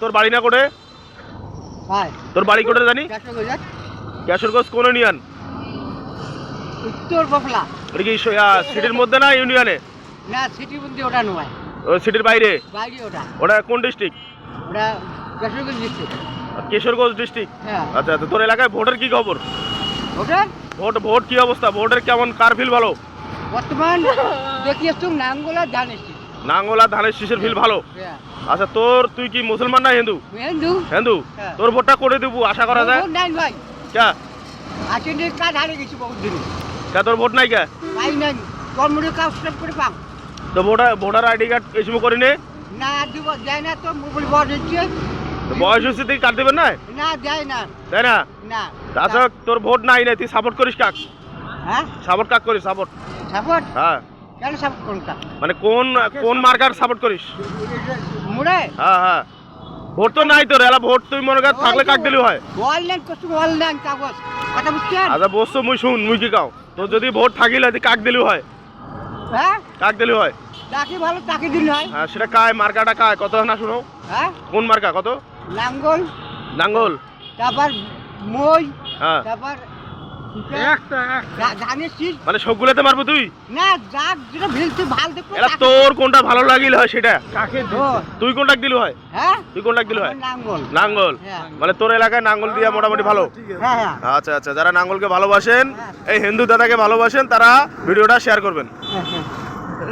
তোর বাড়ি না করে? তোর বাড়ি করে জানি? কেশরগঞ্জ কোন ইউনিয়ন? উত্তর বকলা। এটা কি সিটির মধ্যে না ইউনিয়নে? না, সিটির মধ্যে ওটা নয়। ওই সিটির বাইরে? বাইরে ওটা। ওটা কোন ডিস্ট্রিক্ট? ওটা কেশরগঞ্জ ডিস্ট্রিক্ট। কিশোরগঞ্জ ডিস্ট্রিক্ট। হ্যাঁ। আচ্ছা আচ্ছা, তোর এলাকায় ভোটের কি খবর? ভোট কি অবস্থা? ভোটের কেমন, কার ফিল ভালো? বর্তমান দেখিয়েছ নাঙ্গলা ধানের শীষ। নাঙ্গলা ধানের শীষের ফিল ভালো। আচ্ছা, তুই কি মুসলমান না হিন্দু? হিন্দু। হিন্দু। তোর ভোটটা করে দেবো আশা করা যায়? নাই ভাই। কে? আছেন কাজ হারে গেছি বহুত দিন। কে তোর ভোট নাই কে? পাই নাই। কর্মরে কাজ করে পাম। তো ভোটার আইডি কার্ড এসব করে নে? না দিব যায় না তো মোবাইল বড় হচ্ছে। বয়স হচ্ছে তুই কাট দেবেন না? না যায় না। তাই না? না। আচ্ছা, তোর ভোট নাই না, তুই সাপোর্ট করিস কাক? হ্যাঁ, সাপোর্ট কাক করিস? সাপোর্ট? হ্যাঁ। কেন সাপোর্ট কোনটা? মানে কোন মার্কার সাপোর্ট করিস? মুড়ে। হ্যাঁ হ্যাঁ। ভোট তো নাই তোর, এলা ভোট তুই মনে কর থাকলে কাক দিলি হয়। অনলাইন কষ্ট অনলাইন কাগজ কথা বুঝছেন? আচ্ছা বসছো, মুই কি কাও তোর যদি ভোট থাকিলে তুই কাক দিলি হয়? হ্যাঁ, কাক দিলি হয়। তাকে ভালো তাকে দিল হয়। হ্যাঁ, সেটা কায় মার্কাটা কায় কত না শুনো? হ্যাঁ, কোন মার্কা কত? নাঙ্গল। নাঙ্গল। তারপর মই। হ্যাঁ। তারপর ধানের শীষ। মানে সবগুলোতে মারবো তুই? না, যাক যেটা ভিলতে ভাল দেখো। এলা তোর কোনটা ভালো লাগিল হয় সেটা? কাকে তুই কোনটা দিলি হয়? হ্যাঁ, তুই কোনটা দিলি হয়? নাঙ্গল। নাঙ্গল। হ্যাঁ। মানে তোর এলাকায় নাঙ্গল দিয়া মোটামুটি ভালো। হ্যাঁ হ্যাঁ। আচ্ছা আচ্ছা, যারা নাঙ্গলকে ভালোবাসেন, এই হিন্দু দাদাকে ভালোবাসেন, তারা ভিডিওটা শেয়ার করবেন। হ্যাঁ হ্যাঁ।